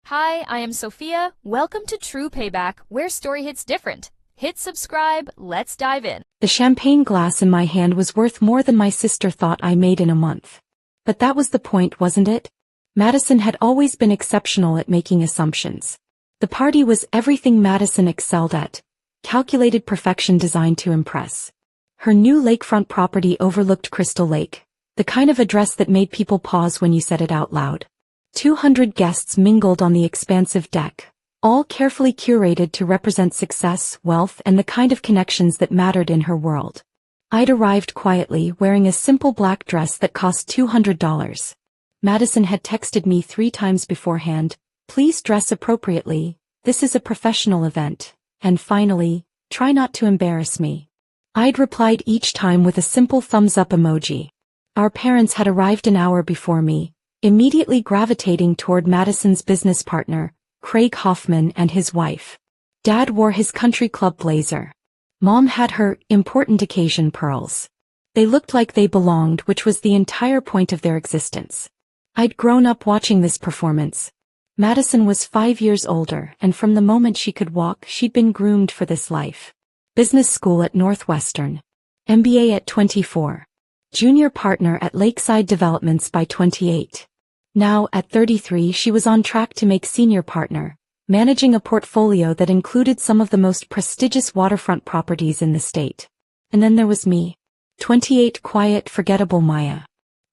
Hi, I am Sophia. Welcome to True Payback, where story hits different. Hit subscribe, let's dive in. The champagne glass in my hand was worth more than my sister thought I made in a month. But that was the point, wasn't it? Madison had always been exceptional at making assumptions. The party was everything Madison excelled at, calculated perfection designed to impress. Her new lakefront property overlooked Crystal Lake, the kind of address that made people pause when you said it out loud. 200 guests mingled on the expansive deck, all carefully curated to represent success, wealth, and the kind of connections that mattered in her world. I'd arrived quietly, wearing a simple black dress that cost $200. Madison had texted me 3 times beforehand, "Please dress appropriately, this is a professional event," and finally, "Try not to embarrass me." I'd replied each time with a simple thumbs-up emoji. Our parents had arrived an hour before me, immediately gravitating toward Madison's business partner, Craig Hoffman, and his wife. Dad wore his country club blazer. Mom had her important occasion pearls. They looked like they belonged, which was the entire point of their existence. I'd grown up watching this performance. Madison was 5 years older, and from the moment she could walk, she'd been groomed for this life. Business school at Northwestern. MBA at 24. Junior partner at Lakeside Developments by 28. Now, at 33, she was on track to make senior partner, managing a portfolio that included some of the most prestigious waterfront properties in the state. And then there was me. 28, quiet, forgettable Maya.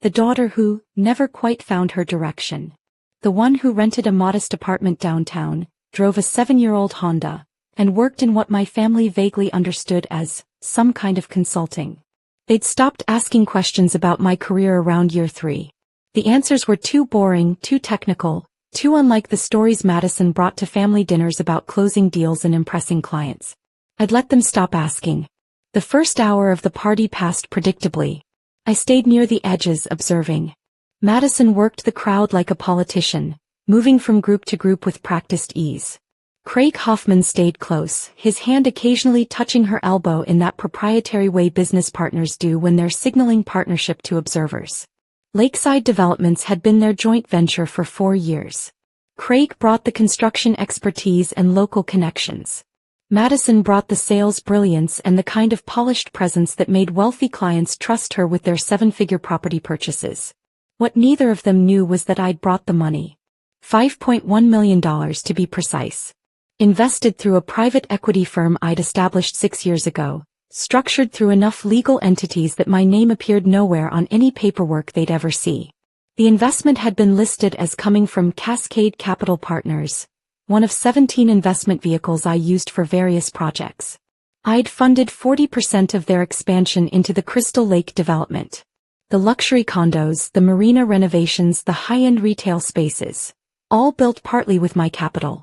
The daughter who never quite found her direction. The one who rented a modest apartment downtown, drove a 7-year-old Honda, and worked in what my family vaguely understood as some kind of consulting. They'd stopped asking questions about my career around year 3. The answers were too boring, too technical, too unlike the stories Madison brought to family dinners about closing deals and impressing clients. I'd let them stop asking. The first hour of the party passed predictably. I stayed near the edges, observing. Madison worked the crowd like a politician, moving from group to group with practiced ease. Craig Hoffman stayed close, his hand occasionally touching her elbow in that proprietary way business partners do when they're signaling partnership to observers. Lakeside Developments had been their joint venture for 4 years. Craig brought the construction expertise and local connections. Madison brought the sales brilliance and the kind of polished presence that made wealthy clients trust her with their 7-figure property purchases. What neither of them knew was that I'd brought the money. $5.1 million to be precise. Invested through a private equity firm I'd established 6 years ago, structured through enough legal entities that my name appeared nowhere on any paperwork they'd ever see. The investment had been listed as coming from Cascade Capital Partners, one of 17 investment vehicles I used for various projects. I'd funded 40% of their expansion into the Crystal Lake development. The luxury condos, the marina renovations, the high-end retail spaces, all built partly with my capital.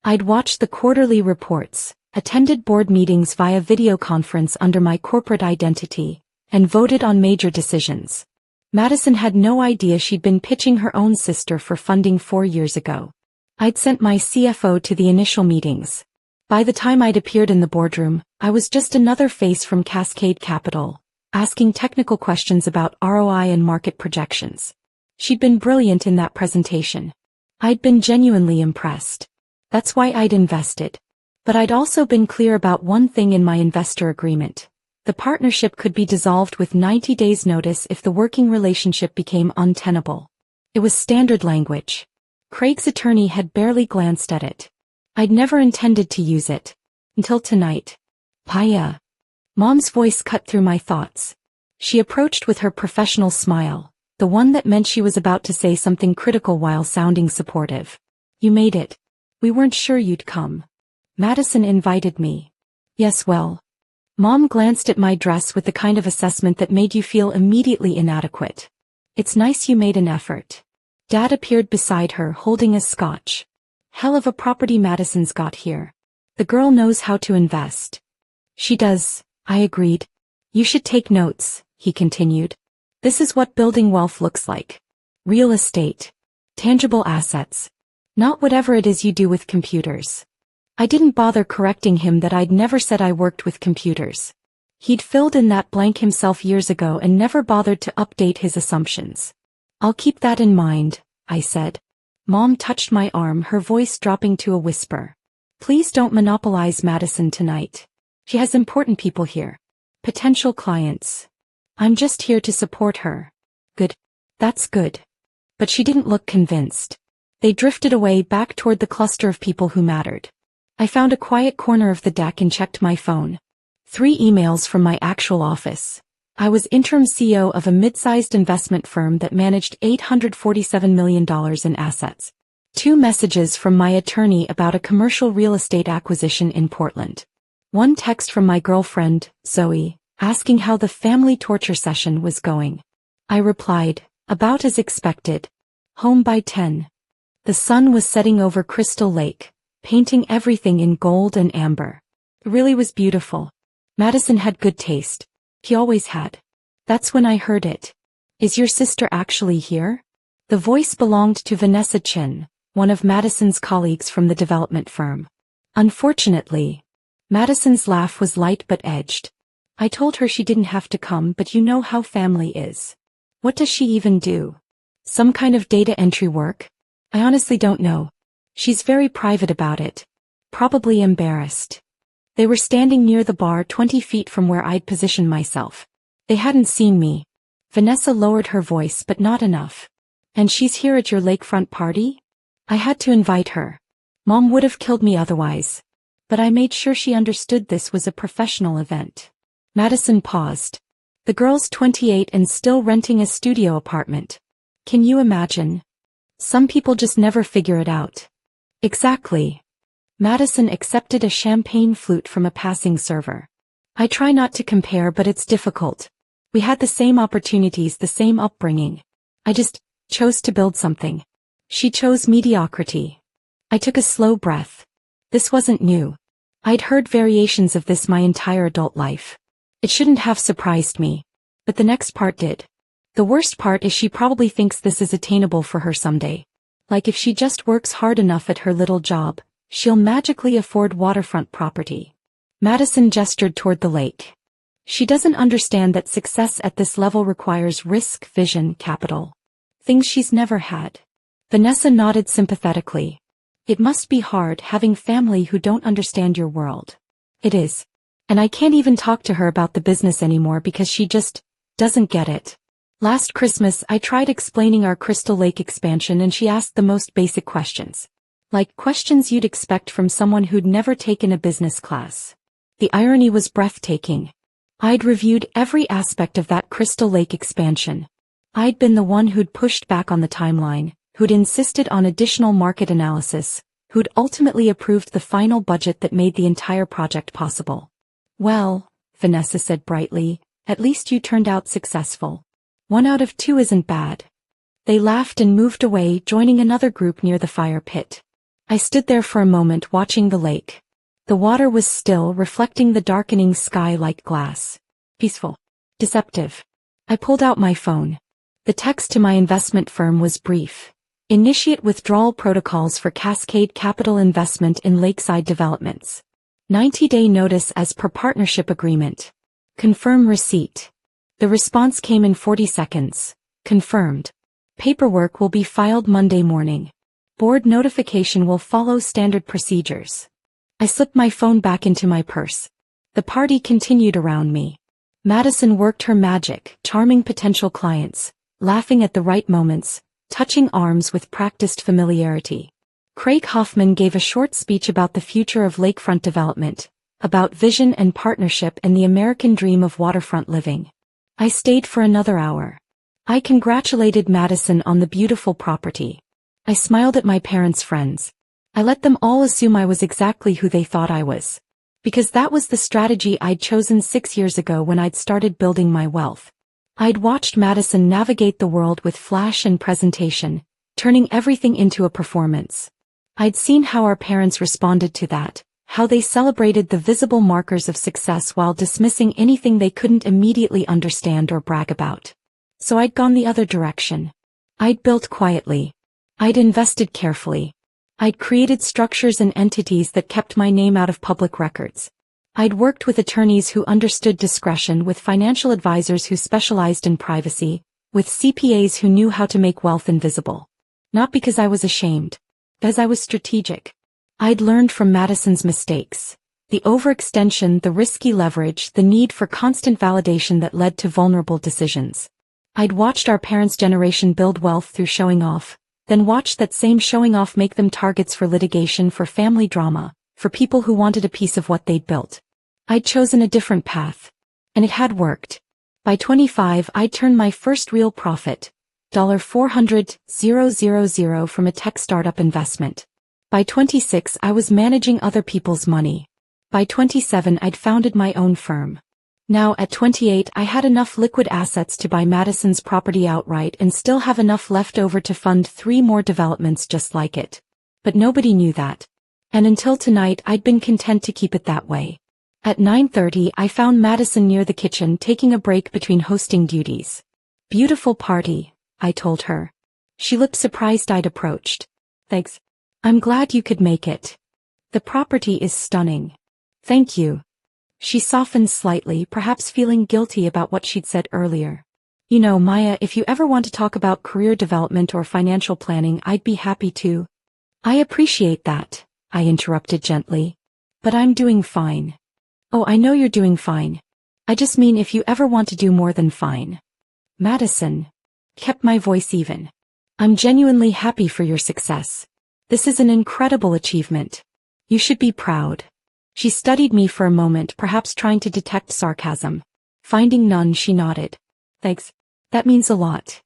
I'd watched the quarterly reports, attended board meetings via video conference under my corporate identity, and voted on major decisions. Madison had no idea she'd been pitching her own sister for funding 4 years ago. I'd sent my CFO to the initial meetings. By the time I'd appeared in the boardroom, I was just another face from Cascade Capital, asking technical questions about ROI and market projections. She'd been brilliant in that presentation. I'd been genuinely impressed. That's why I'd invested. But I'd also been clear about one thing in my investor agreement. The partnership could be dissolved with 90 days' notice if the working relationship became untenable. It was standard language. Craig's attorney had barely glanced at it. I'd never intended to use it. Until tonight. Paya. Mom's voice cut through my thoughts. She approached with her professional smile, the one that meant she was about to say something critical while sounding supportive. "You made it. We weren't sure you'd come. Madison invited me." "Yes, well." Mom glanced at my dress with the kind of assessment that made you feel immediately inadequate. "It's nice you made an effort." Dad appeared beside her holding a scotch. "Hell of a property Madison's got here. The girl knows how to invest." "She does," I agreed. "You should take notes," he continued. "This is what building wealth looks like. Real estate. Tangible assets. Not whatever it is you do with computers." I didn't bother correcting him that I'd never said I worked with computers. He'd filled in that blank himself years ago and never bothered to update his assumptions. "I'll keep that in mind," I said. Mom touched my arm, her voice dropping to a whisper. Please don't monopolize Madison tonight. She has important people here. Potential clients. I'm just here to support her. Good. That's good. But she didn't look convinced. They drifted away back toward the cluster of people who mattered. I found a quiet corner of the deck and checked my phone. 3 emails from my actual office. I was interim CEO of a mid-sized investment firm that managed $847 million in assets. 2 messages from my attorney about a commercial real estate acquisition in Portland. 1 text from my girlfriend, Zoe, asking how the family torture session was going. I replied, about as expected. Home by 10. The sun was setting over Crystal Lake, painting everything in gold and amber. It really was beautiful. Madison had good taste. He always had. That's when I heard it. Is your sister actually here? The voice belonged to Vanessa Chin, one of Madison's colleagues from the development firm. Unfortunately, Madison's laugh was light but edged. I told her she didn't have to come, but you know how family is. What does she even do? Some kind of data entry work? I honestly don't know. She's very private about it. Probably embarrassed. They were standing near the bar 20 feet from where I'd positioned myself. They hadn't seen me. Vanessa lowered her voice, but not enough. And she's here at your lakefront party? I had to invite her. Mom would have killed me otherwise. But I made sure she understood this was a professional event. Madison paused. The girl's 28 and still renting a studio apartment. Can you imagine? Some people just never figure it out. Exactly. Madison accepted a champagne flute from a passing server. I try not to compare, but it's difficult. We had the same opportunities, the same upbringing. I just chose to build something. She chose mediocrity. I took a slow breath. This wasn't new. I'd heard variations of this my entire adult life. It shouldn't have surprised me. But the next part did. The worst part is she probably thinks this is attainable for her someday. Like if she just works hard enough at her little job, she'll magically afford waterfront property. Madison gestured toward the lake. She doesn't understand that success at this level requires risk, vision, capital. Things she's never had. Vanessa nodded sympathetically. It must be hard having family who don't understand your world. It is. And I can't even talk to her about the business anymore because she just doesn't get it. Last Christmas I tried explaining our Crystal Lake expansion and she asked the most basic questions. Like questions you'd expect from someone who'd never taken a business class. The irony was breathtaking. I'd reviewed every aspect of that Crystal Lake expansion. I'd been the one who'd pushed back on the timeline, who'd insisted on additional market analysis, who'd ultimately approved the final budget that made the entire project possible. Well, Vanessa said brightly, at least you turned out successful. 1 out of 2 isn't bad. They laughed and moved away, joining another group near the fire pit. I stood there for a moment watching the lake. The water was still, reflecting the darkening sky like glass. Peaceful. Deceptive. I pulled out my phone. The text to my investment firm was brief. Initiate withdrawal protocols for Cascade Capital Investment in Lakeside Developments. 90-day notice as per partnership agreement. Confirm receipt. The response came in 40 seconds. Confirmed. Paperwork will be filed Monday morning. Board notification will follow standard procedures. I slipped my phone back into my purse. The party continued around me. Madison worked her magic, charming potential clients, laughing at the right moments, touching arms with practiced familiarity. Craig Hoffman gave a short speech about the future of lakefront development, about vision and partnership and the American dream of waterfront living. I stayed for another hour. I congratulated Madison on the beautiful property. I smiled at my parents' friends. I let them all assume I was exactly who they thought I was. Because that was the strategy I'd chosen 6 years ago when I'd started building my wealth. I'd watched Madison navigate the world with flash and presentation, turning everything into a performance. I'd seen how our parents responded to that, how they celebrated the visible markers of success while dismissing anything they couldn't immediately understand or brag about. So I'd gone the other direction. I'd built quietly. I'd invested carefully. I'd created structures and entities that kept my name out of public records. I'd worked with attorneys who understood discretion, with financial advisors who specialized in privacy, with CPAs who knew how to make wealth invisible. Not because I was ashamed. Because I was strategic. I'd learned from Madison's mistakes. The overextension, the risky leverage, the need for constant validation that led to vulnerable decisions. I'd watched our parents' generation build wealth through showing off, then watched that same showing off make them targets for litigation, for family drama, for people who wanted a piece of what they'd built. I'd chosen a different path. And it had worked. By 25, I'd turned my first real profit, $400,000 from a tech startup investment. By 26, I was managing other people's money. By 27, I'd founded my own firm. Now at 28, I had enough liquid assets to buy Madison's property outright and still have enough left over to fund 3 more developments just like it. But nobody knew that. And until tonight, I'd been content to keep it that way. At 9:30, I found Madison near the kitchen taking a break between hosting duties. Beautiful party, I told her. She looked surprised I'd approached. Thanks. I'm glad you could make it. The property is stunning. Thank you. She softened slightly, perhaps feeling guilty about what she'd said earlier. You know, Maya, if you ever want to talk about career development or financial planning, I'd be happy to. I appreciate that, I interrupted gently. But I'm doing fine. Oh, I know you're doing fine. I just mean if you ever want to do more than fine. Madison. Kept my voice even. I'm genuinely happy for your success. This is an incredible achievement. You should be proud. She studied me for a moment, perhaps trying to detect sarcasm. Finding none, she nodded. Thanks. That means a lot.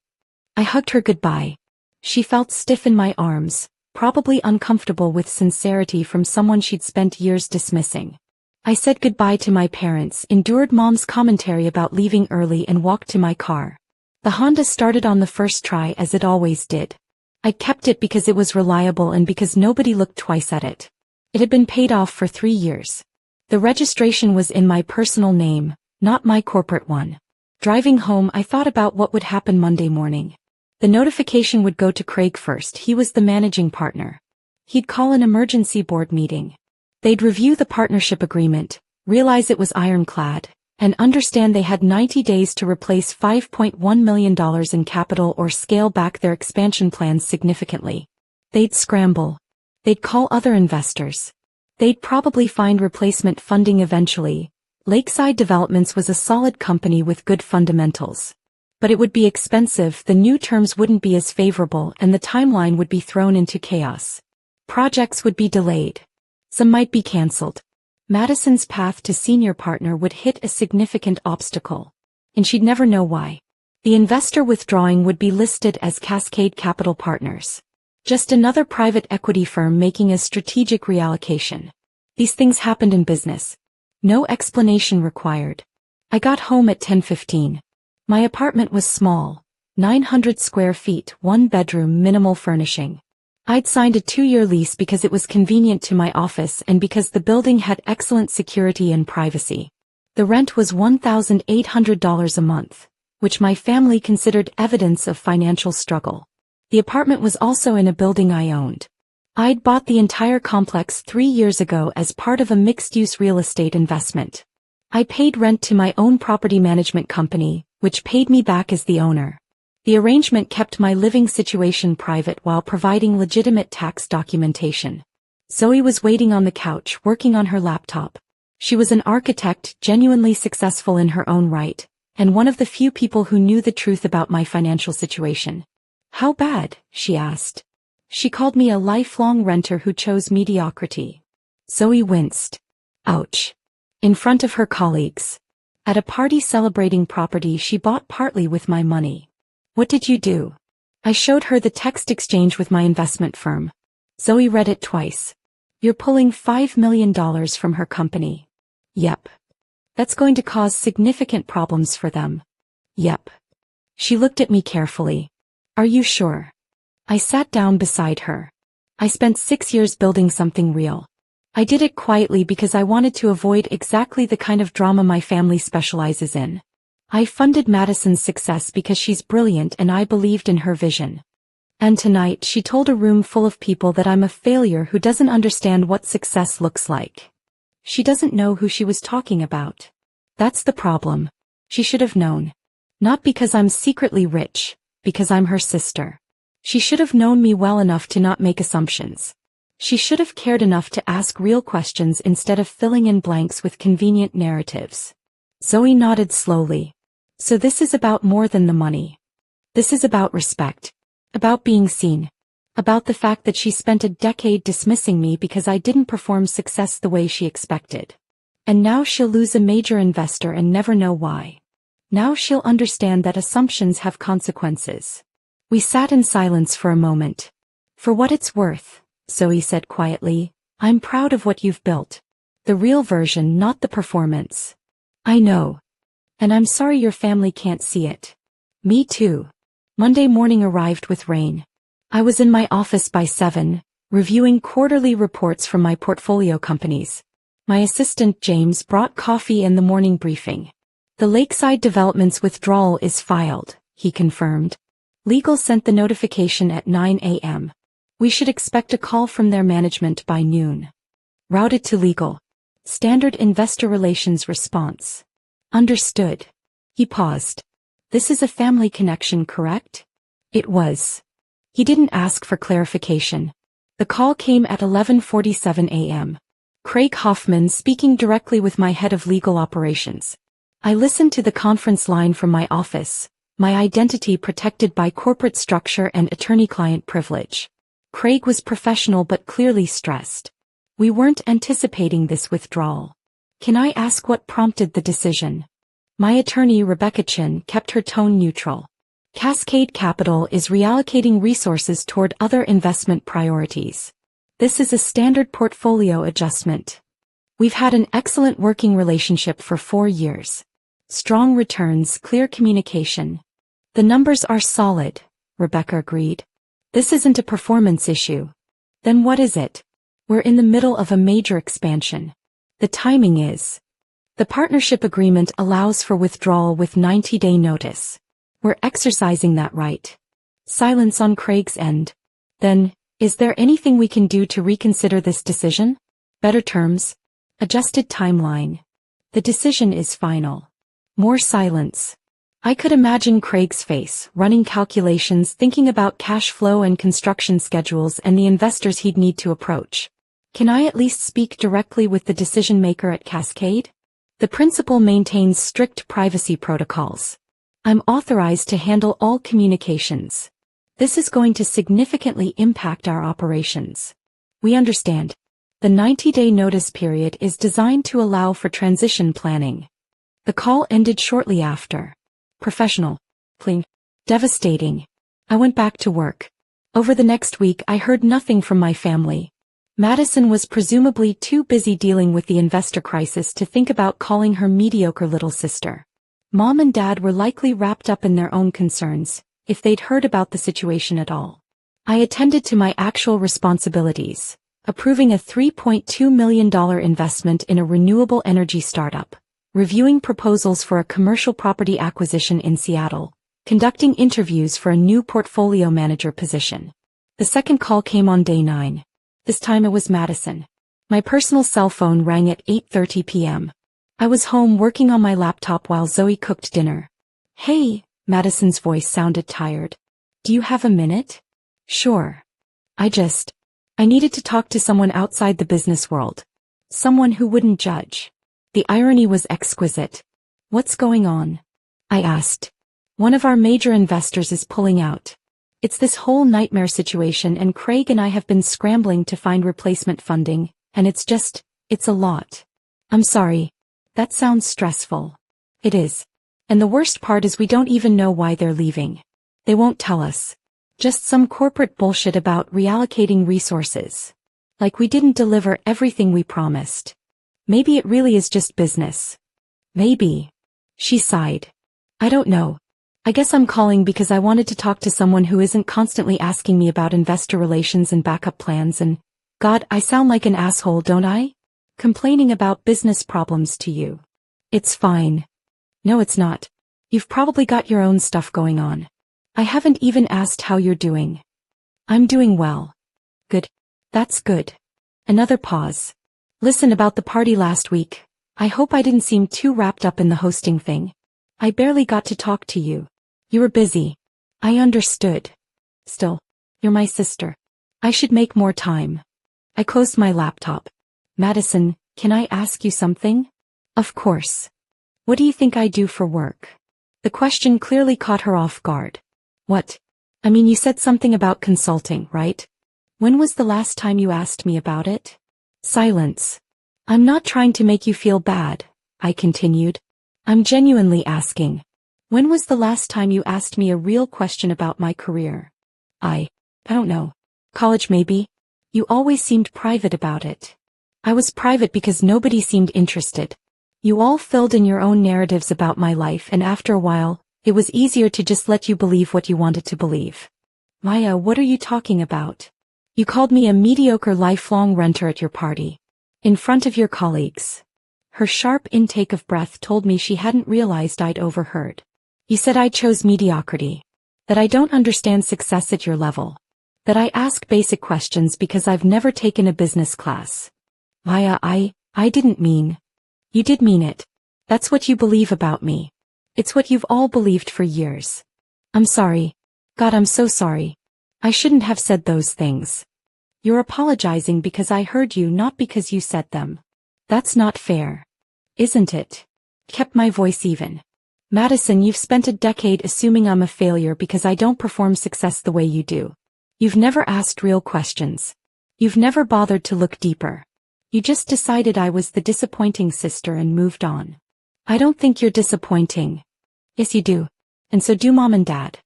I hugged her goodbye. She felt stiff in my arms, probably uncomfortable with sincerity from someone she'd spent years dismissing. I said goodbye to my parents, endured Mom's commentary about leaving early, and walked to my car. The Honda started on the first try as it always did. I kept it because it was reliable and because nobody looked twice at it. It had been paid off for 3 years. The registration was in my personal name, not my corporate one. Driving home, I thought about what would happen Monday morning. The notification would go to Craig first. He was the managing partner. He'd call an emergency board meeting. They'd review the partnership agreement, realize it was ironclad, and understand they had 90 days to replace $5.1 million in capital or scale back their expansion plans significantly. They'd scramble. They'd call other investors. They'd probably find replacement funding eventually. Lakeside Developments was a solid company with good fundamentals. But it would be expensive, the new terms wouldn't be as favorable, and the timeline would be thrown into chaos. Projects would be delayed. Some might be cancelled. Madison's path to senior partner would hit a significant obstacle. And she'd never know why. The investor withdrawing would be listed as Cascade Capital Partners. Just another private equity firm making a strategic reallocation. These things happened in business. No explanation required. I got home at 10:15. My apartment was small, 900 square feet, 1 bedroom, minimal furnishing. I'd signed a 2-year lease because it was convenient to my office and because the building had excellent security and privacy. The rent was $1,800 a month, which my family considered evidence of financial struggle. The apartment was also in a building I owned. I'd bought the entire complex 3 years ago as part of a mixed-use real estate investment. I paid rent to my own property management company, which paid me back as the owner. The arrangement kept my living situation private while providing legitimate tax documentation. Zoe was waiting on the couch, working on her laptop. She was an architect, genuinely successful in her own right, and one of the few people who knew the truth about my financial situation. How bad? She asked. She called me a lifelong renter who chose mediocrity. Zoe winced. Ouch. In front of her colleagues. At a party celebrating property she bought partly with my money. What did you do? I showed her the text exchange with my investment firm. Zoe read it twice. You're pulling $5 million from her company. Yep. That's going to cause significant problems for them. Yep. She looked at me carefully. Are you sure? I sat down beside her. I spent 6 years building something real. I did it quietly because I wanted to avoid exactly the kind of drama my family specializes in. I funded Madison's success because she's brilliant and I believed in her vision. And tonight she told a room full of people that I'm a failure who doesn't understand what success looks like. She doesn't know who she was talking about. That's the problem. She should have known. Not because I'm secretly rich, because I'm her sister. She should have known me well enough to not make assumptions. She should have cared enough to ask real questions instead of filling in blanks with convenient narratives. Zoe nodded slowly. So this is about more than the money. This is about respect. About being seen. About the fact that she spent a decade dismissing me because I didn't perform success the way she expected. And now she'll lose a major investor and never know why. Now she'll understand that assumptions have consequences. We sat in silence for a moment. For what it's worth, Zoe said quietly, I'm proud of what you've built. The real version, not the performance. I know. And I'm sorry your family can't see it. Me too. Monday morning arrived with rain. I was in my office by 7, reviewing quarterly reports from my portfolio companies. My assistant James brought coffee and the morning briefing. The Lakeside Developments withdrawal is filed, he confirmed. Legal sent the notification at 9 a.m. We should expect a call from their management by noon. Routed to legal. Standard investor relations response. Understood. He paused. This is a family connection, correct? It was. He didn't ask for clarification. The call came at 11:47 a.m. Craig Hoffman speaking directly with my head of legal operations. I listened to the conference line from my office, my identity protected by corporate structure and attorney-client privilege. Craig was professional but clearly stressed. We weren't anticipating this withdrawal. Can I ask what prompted the decision? My attorney Rebecca Chin kept her tone neutral. Cascade Capital is reallocating resources toward other investment priorities. This is a standard portfolio adjustment. We've had an excellent working relationship for 4 years. Strong returns, clear communication. The numbers are solid, Rebecca agreed. This isn't a performance issue. Then what is it? We're in the middle of a major expansion. The timing is. The partnership agreement allows for withdrawal with 90-day notice. We're exercising that right. Silence on Craig's end. Then, is there anything we can do to reconsider this decision? Better terms? Adjusted timeline. The decision is final. More silence. I could imagine Craig's face, running calculations, thinking about cash flow and construction schedules and the investors he'd need to approach. Can I at least speak directly with the decision maker at Cascade? The principal maintains strict privacy protocols. I'm authorized to handle all communications. This is going to significantly impact our operations. We understand. The 90-day notice period is designed to allow for transition planning. The call ended shortly after. Professional. Clean. Devastating. I went back to work. Over the next week I heard nothing from my family. Madison was presumably too busy dealing with the investor crisis to think about calling her mediocre little sister. Mom and Dad were likely wrapped up in their own concerns, if they'd heard about the situation at all. I attended to my actual responsibilities, approving a $3.2 million investment in a renewable energy startup, reviewing proposals for a commercial property acquisition in Seattle, conducting interviews for a new portfolio manager position. The second call came on day 9. This time it was Madison. My personal cell phone rang at 8:30 p.m. I was home working on my laptop while Zoe cooked dinner. Hey, Madison's voice sounded tired. Do you have a minute? Sure. I needed to talk to someone outside the business world. Someone who wouldn't judge. The irony was exquisite. What's going on? I asked. One of our major investors is pulling out. It's this whole nightmare situation and Craig and I have been scrambling to find replacement funding, and it's a lot. I'm sorry. That sounds stressful. It is. And the worst part is we don't even know why they're leaving. They won't tell us. Just some corporate bullshit about reallocating resources. Like we didn't deliver everything we promised. Maybe it really is just business. Maybe. She sighed. I don't know. I guess I'm calling because I wanted to talk to someone who isn't constantly asking me about investor relations and backup plans and, God, I sound like an asshole, don't I? Complaining about business problems to you. It's fine. No, it's not. You've probably got your own stuff going on. I haven't even asked how you're doing. I'm doing well. Good. That's good. Another pause. Listen, about the party last week, I hope I didn't seem too wrapped up in the hosting thing. I barely got to talk to you. You were busy. I understood. Still, You're my sister. I should make more time. I closed my laptop. Madison, can I ask you something? Of course. What do you think I do for work? The question clearly caught her off guard. What? I mean, you said something about consulting, right? When was the last time you asked me about it? Silence. I'm not trying to make you feel bad, I continued. I'm genuinely asking. When was the last time you asked me a real question about my career? I don't know. College maybe? You always seemed private about it. I was private because nobody seemed interested. You all filled in your own narratives about my life, and after a while, it was easier to just let you believe what you wanted to believe. Maya, what are you talking about? You called me a mediocre lifelong renter at your party. In front of your colleagues. Her sharp intake of breath told me she hadn't realized I'd overheard. You said I chose mediocrity. That I don't understand success at your level. That I ask basic questions because I've never taken a business class. Maya, I didn't mean. You did mean it. That's what you believe about me. It's what you've all believed for years. I'm sorry. God, I'm so sorry. I shouldn't have said those things. You're apologizing because I heard you, not because you said them. That's not fair. Isn't it? Kept my voice even. Madison, you've spent a decade assuming I'm a failure because I don't perform success the way you do. You've never asked real questions. You've never bothered to look deeper. You just decided I was the disappointing sister and moved on. I don't think you're disappointing. Yes, you do. And so do Mom and Dad.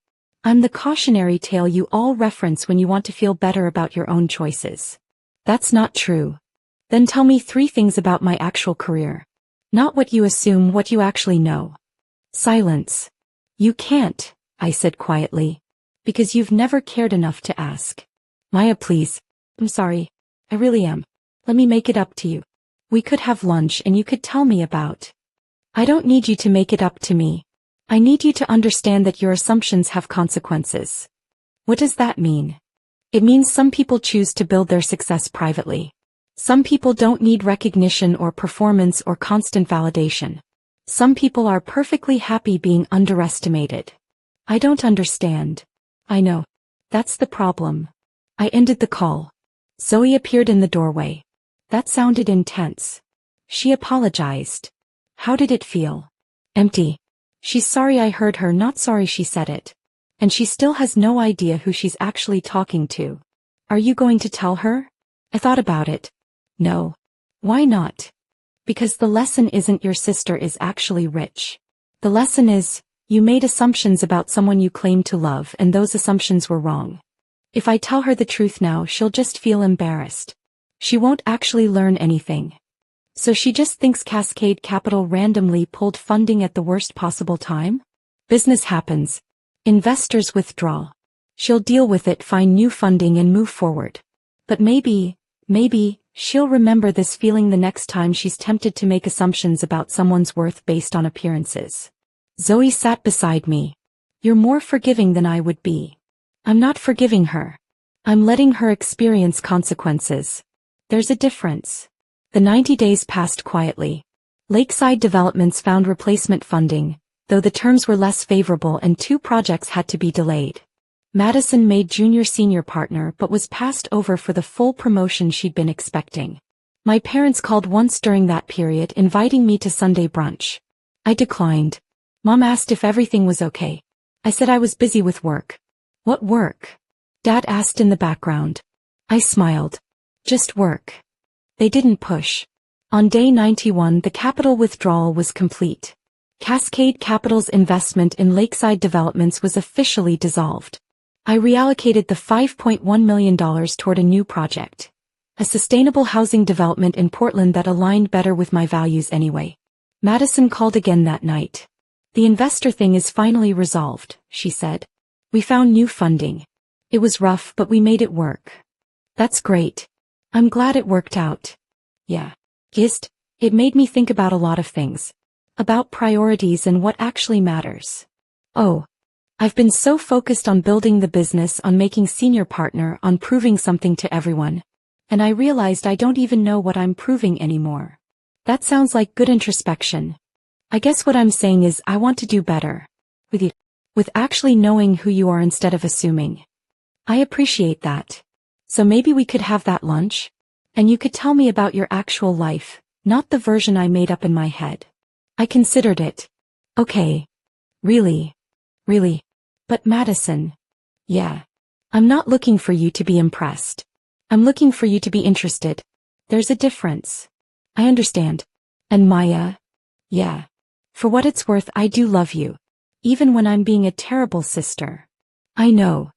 I'm the cautionary tale you all reference when you want to feel better about your own choices. That's not true. Then tell me 3 things about my actual career. Not what you assume, what you actually know. Silence. You can't, I said quietly. Because you've never cared enough to ask. Maya, please. I'm sorry. I really am. Let me make it up to you. We could have lunch and you could tell me about. I don't need you to make it up to me. I need you to understand that your assumptions have consequences. What does that mean? It means some people choose to build their success privately. Some people don't need recognition or performance or constant validation. Some people are perfectly happy being underestimated. I don't understand. I know. That's the problem. I ended the call. Zoe appeared in the doorway. That sounded intense. She apologized. How did it feel? Empty. She's sorry I heard her, not sorry she said it. And she still has no idea who she's actually talking to. Are you going to tell her? I thought about it. No. Why not? Because the lesson isn't your sister is actually rich. The lesson is, you made assumptions about someone you claimed to love and those assumptions were wrong. If I tell her the truth now, she'll just feel embarrassed. She won't actually learn anything. So she just thinks Cascade Capital randomly pulled funding at the worst possible time? Business happens. Investors withdraw. She'll deal with it, find new funding and move forward. But maybe, she'll remember this feeling the next time she's tempted to make assumptions about someone's worth based on appearances. Zoe sat beside me. You're more forgiving than I would be. I'm not forgiving her. I'm letting her experience consequences. There's a difference. The 90 days passed quietly. Lakeside Developments found replacement funding, though the terms were less favorable and 2 projects had to be delayed. Madison made junior-senior partner but was passed over for the full promotion she'd been expecting. My parents called once during that period inviting me to Sunday brunch. I declined. Mom asked if everything was okay. I said I was busy with work. What work? Dad asked in the background. I smiled. Just work. They didn't push. On day 91 the capital withdrawal was complete. Cascade Capital's investment in Lakeside Developments was officially dissolved. I reallocated the $5.1 million toward a new project. A sustainable housing development in Portland that aligned better with my values anyway. Madison called again that night. The investor thing is finally resolved, she said. We found new funding. It was rough but we made it work. That's great. I'm glad it worked out. Yeah. It made me think about a lot of things. About priorities and what actually matters. Oh. I've been so focused on building the business, on making senior partner, on proving something to everyone. And I realized I don't even know what I'm proving anymore. That sounds like good introspection. I guess what I'm saying is I want to do better. With you. With actually knowing who you are instead of assuming. I appreciate that. So maybe we could have that lunch? And you could tell me about your actual life, not the version I made up in my head. I considered it. Okay. Really? Really? But Madison. Yeah. I'm not looking for you to be impressed. I'm looking for you to be interested. There's a difference. I understand. And Maya? Yeah. For what it's worth, I do love you. Even when I'm being a terrible sister. I know.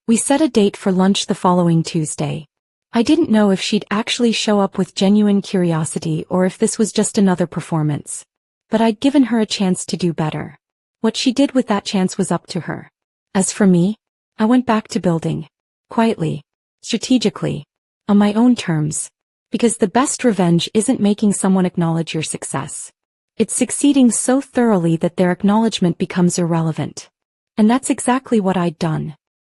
We set a date for lunch the following Tuesday. I didn't know if she'd actually show up with genuine curiosity or if this was just another performance. But I'd given her a chance to do better. What she did with that chance was up to her. As for me, I went back to building. Quietly. Strategically. On my own terms. Because the best revenge isn't making someone acknowledge your success. It's succeeding so thoroughly that their acknowledgement becomes irrelevant. And that's exactly what I'd done.